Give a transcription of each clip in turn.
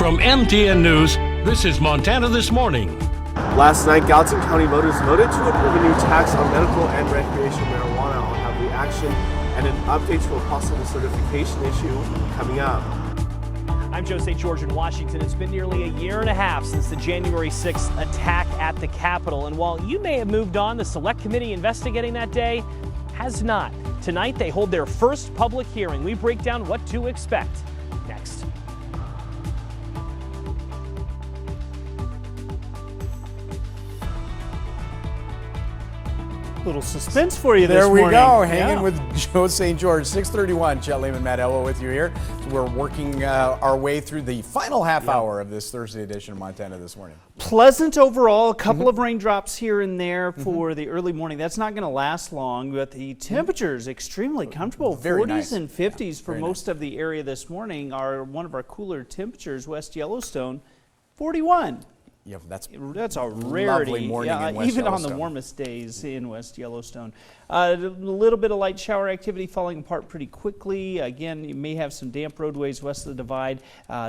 From MTN News, this is Montana This Morning. Last night, Gallatin County voters voted to approve a new tax on medical and recreational marijuana. I'll have the action and an update to a possible certification issue coming up. I'm Joe St. George in Washington. It's been nearly a year and a half since the January 6th attack at the Capitol. And while you may have moved on, the select committee investigating that day has not. Tonight, they hold their first public hearing. We break down what to expect next. Little suspense for you this morning. morning. There we go, hanging with Joe St. George. 6:31, Chet Lehman, Matt Elwell with you here. We're working our way through the final half hour of this Thursday edition of Montana This Morning. Pleasant overall, a couple of raindrops here and there for the early morning. That's not going to last long, but the temperatures extremely comfortable. Very 40s nice. and 50s for Very most of the area this morning are one of our cooler temperatures. West Yellowstone, 41. Yeah, that's a rarity. Lovely morning in West even on the Yellowstone. warmest days in West Yellowstone. A little bit of light shower activity falling apart pretty quickly. Again, you may have some damp roadways west of the divide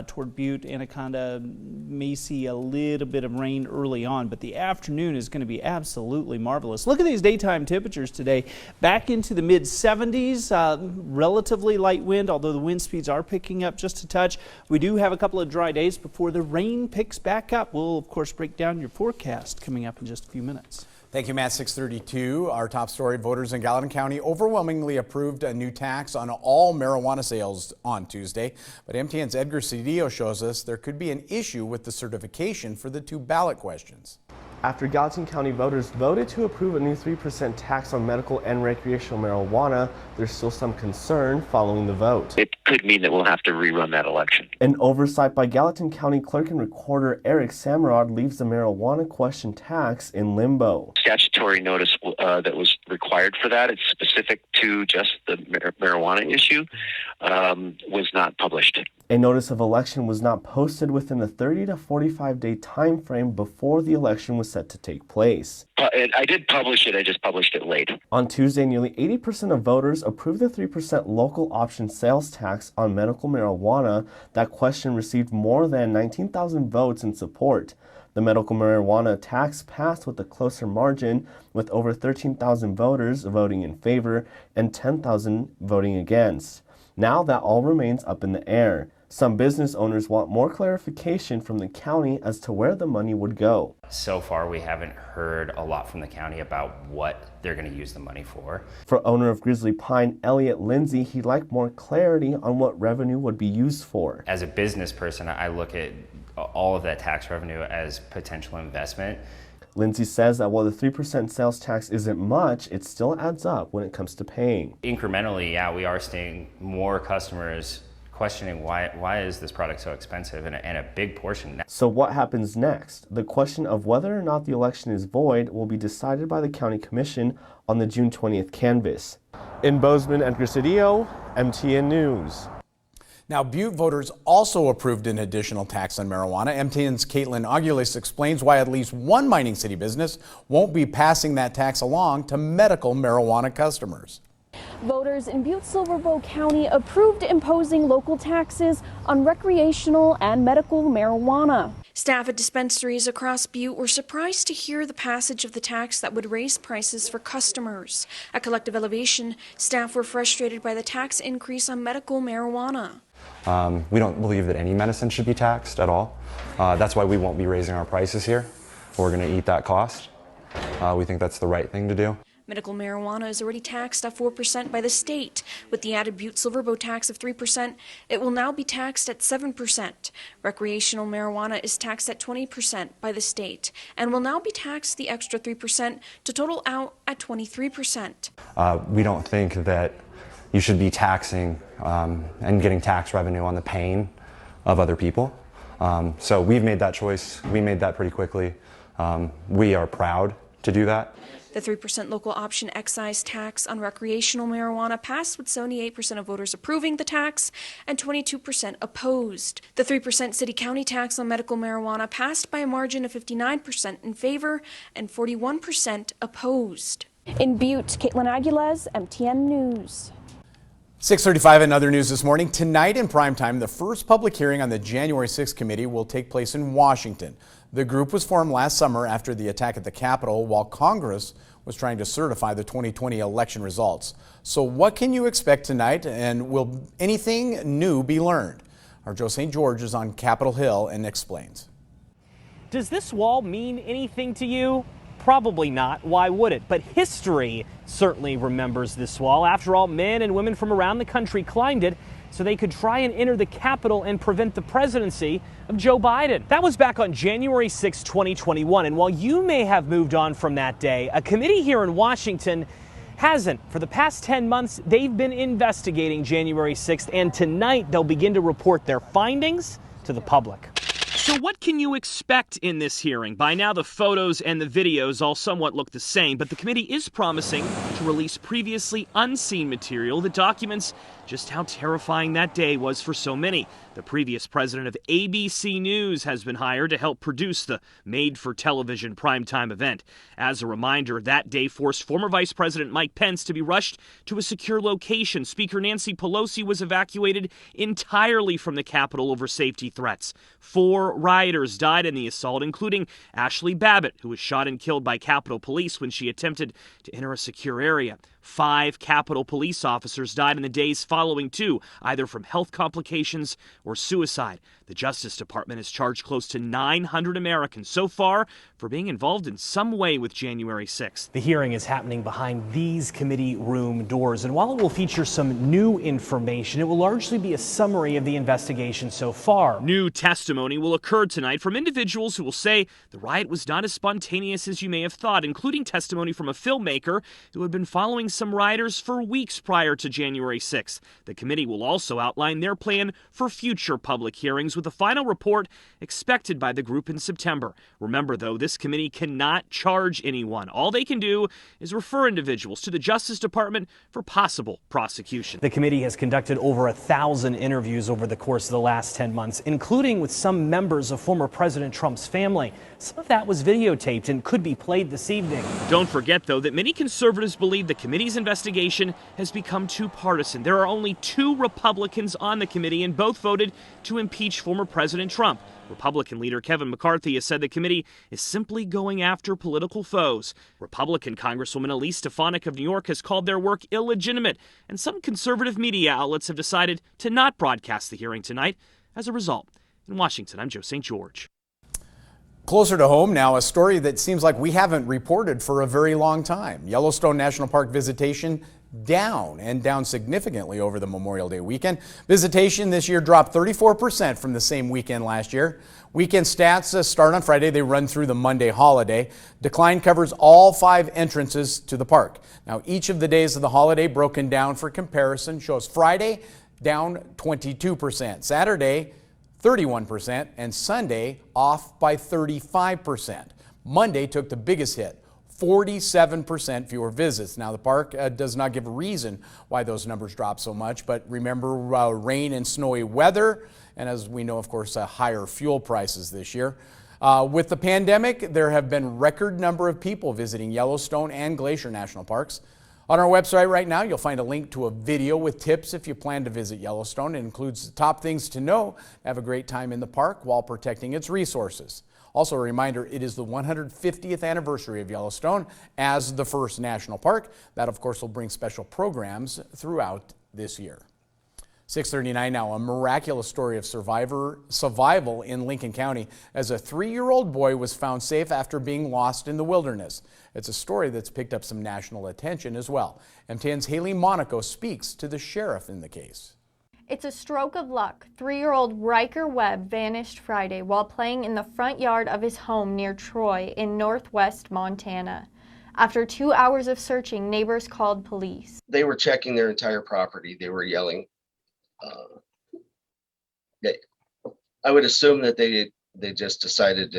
toward Butte. Anaconda may see a little bit of rain early on, but the afternoon is going to be absolutely marvelous. Look at these daytime temperatures today. Back into the mid-70s, relatively light wind, although the wind speeds are picking up just a touch. We do have a couple of dry days before the rain picks back up. We'll, of course, break down your forecast coming up in just a few minutes. Thank you, Matt. 6:32. Our top story, voters in Gallatin County overwhelmingly approved a new tax on all marijuana sales on Tuesday. But MTN's Edgar Cedillo shows us there could be an issue with the certification for the two ballot questions. After Gallatin County voters voted to approve a new 3% tax on medical and recreational marijuana, there's still some concern following the vote. It could mean that we'll have to rerun that election. An oversight by Gallatin County Clerk and Recorder Eric Samrod leaves the marijuana question tax in limbo. Statutory notice that was required for that, it's specific to just the marijuana issue, was not published. A notice of election was not posted within the 30 to 45 day time frame before the election was set to take place. I did publish it, I just published it late. On Tuesday, nearly 80% of voters approved the 3% local option sales tax on medical marijuana. That question received more than 19,000 votes in support. The medical marijuana tax passed with a closer margin, with over 13,000 voters voting in favor and 10,000 voting against. Now that all remains up in the air. Some business owners want more clarification from the county as to where the money would go. So far, we haven't heard a lot from the county about what they're going to use the money for. For owner of Grizzly Pine, Elliot Lindsay, he'd like more clarity on what revenue would be used for. As a business person, I look at all of that tax revenue as potential investment. Lindsay says that while the 3% sales tax isn't much, it still adds up when it comes to paying. Incrementally, yeah, we are seeing more customers questioning why is this product so expensive, and a big portion. So what happens next? The question of whether or not the election is void will be decided by the county commission on the June 20th canvass. In Bozeman, Edgar Cedillo, MTN News. Now, Butte voters also approved an additional tax on marijuana. MTN's Caitlin Aguilas explains why at least one mining city business won't be passing that tax along to medical marijuana customers. Voters in Butte-Silver Bow County approved imposing local taxes on recreational and medical marijuana. Staff at dispensaries across Butte were surprised to hear the passage of the tax that would raise prices for customers. At Collective Elevation, staff were frustrated by the tax increase on medical marijuana. We don't believe that any medicine should be taxed at all. That's why we won't be raising our prices here. We're going to eat that cost. We think that's the right thing to do. Medical marijuana is already taxed at 4% by the state. With the added Butte-Silver Bow tax of 3%, it will now be taxed at 7%. Recreational marijuana is taxed at 20% by the state and will now be taxed the extra 3% to total out at 23%. We don't think that you should be taxing and getting tax revenue on the pain of other people. So we've made that choice. We made that pretty quickly. We are proud to do that. The 3% local option excise tax on recreational marijuana passed with 78% of voters approving the tax and 22% opposed. The 3% city-county tax on medical marijuana passed by a margin of 59% in favor and 41% opposed. In Butte, Caitlin Aguilas, MTN News. 6:35 in other news this morning. Tonight in primetime, the first public hearing on the January 6th committee will take place in Washington. The group was formed last summer after the attack at the Capitol while Congress was trying to certify the 2020 election results. So what can you expect tonight, and will anything new be learned? Our Joe St. George is on Capitol Hill and explains. Does this wall mean anything to you? Probably not. Why would it? But history certainly remembers this wall. After all, men and women from around the country climbed it so they could try and enter the Capitol and prevent the presidency of Joe Biden. That was back on January 6, 2021. And while you may have moved on from that day, a committee here in Washington hasn't. For the past 10 months, they've been investigating January 6th, and tonight they'll begin to report their findings to the public. So what can you expect in this hearing? By now, the photos and the videos all somewhat look the same, but the committee is promising to release previously unseen material that documents just how terrifying that day was for so many. The previous president of ABC News has been hired to help produce the made-for-television primetime event. As a reminder, that day forced former Vice President Mike Pence to be rushed to a secure location. Speaker Nancy Pelosi was evacuated entirely from the Capitol over safety threats. 4 rioters died in the assault, including Ashley Babbitt, who was shot and killed by Capitol Police when she attempted to enter a secure area. 5 Capitol Police officers died in the days following, too, either from health complications or suicide. The Justice Department has charged close to 900 Americans so far for being involved in some way with January 6th. The hearing is happening behind these committee room doors, and while it will feature some new information, it will largely be a summary of the investigation so far. New testimony will occur tonight from individuals who will say the riot was not as spontaneous as you may have thought, including testimony from a filmmaker who had been following some rioters for weeks prior to January 6th. The committee will also outline their plan for future public hearings, with a final report expected by the group in September. Remember, though, this committee cannot charge anyone. All they can do is refer individuals to the Justice Department for possible prosecution. The committee has conducted over 1,000 interviews over the course of the last 10 months, including with some members of former President Trump's family. Some of that was videotaped and could be played this evening. Don't forget, though, that many conservatives believe the committee's investigation has become too partisan. There are only 2 Republicans on the committee, and both voted to impeach former President Trump. Republican leader Kevin McCarthy has said the committee is simply going after political foes. Republican Congresswoman Elise Stefanik of New York has called their work illegitimate, and some conservative media outlets have decided to not broadcast the hearing tonight as a result. In Washington, I'm Joe St. George. Closer to home now, a story that seems like we haven't reported for a very long time. Yellowstone National Park visitation down significantly over the Memorial Day weekend. Visitation this year dropped 34% from the same weekend last year. Weekend stats start on Friday. They run through the Monday holiday. Decline covers all 5 entrances to the park. Now, each of the days of the holiday broken down for comparison shows Friday down 22%, Saturday 31%, and Sunday off by 35%. Monday took the biggest hit, 47% fewer visits. Now, the park does not give a reason why those numbers drop so much, but remember rain and snowy weather, and as we know, of course, higher fuel prices this year. With the pandemic, there have been record number of people visiting Yellowstone and Glacier National Parks. On our website right now, you'll find a link to a video with tips if you plan to visit Yellowstone. It includes the top things to know to have a great time in the park while protecting its resources. Also a reminder, it is the 150th anniversary of Yellowstone as the first national park. That, of course, will bring special programs throughout this year. 6:39 now, a miraculous story of survival in Lincoln County as a 3-year-old boy was found safe after being lost in the wilderness. It's a story that's picked up some national attention as well. MTN's Haley Monaco speaks to the sheriff in the case. It's a stroke of luck. 3-year-old Riker Webb vanished Friday while playing in the front yard of his home near Troy in northwest Montana. After 2 hours of searching, neighbors called police. They were checking their entire property. They were yelling. I would assume that they just decided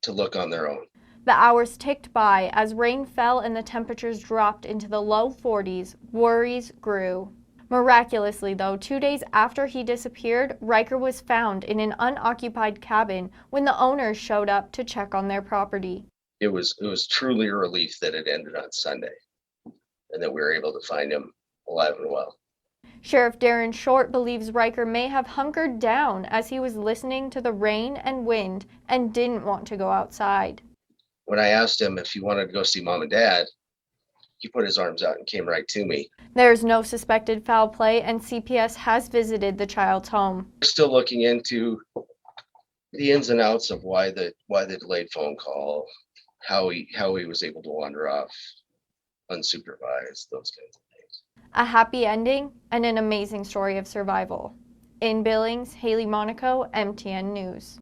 to look on their own. The hours ticked by as rain fell and the temperatures dropped into the low 40s. Worries grew. Miraculously, though, 2 days after he disappeared, Riker was found in an unoccupied cabin when the owners showed up to check on their property. It was truly a relief that it ended on Sunday and that we were able to find him alive and well. Sheriff Darren Short believes Riker may have hunkered down as he was listening to the rain and wind and didn't want to go outside. When I asked him if he wanted to go see mom and dad, he put his arms out and came right to me. There is no suspected foul play, and CPS has visited the child's home. We're still looking into the ins and outs of why the delayed phone call, how he was able to wander off unsupervised, those kinds of things. A happy ending and an amazing story of survival. In Billings, Haley Monaco, MTN News.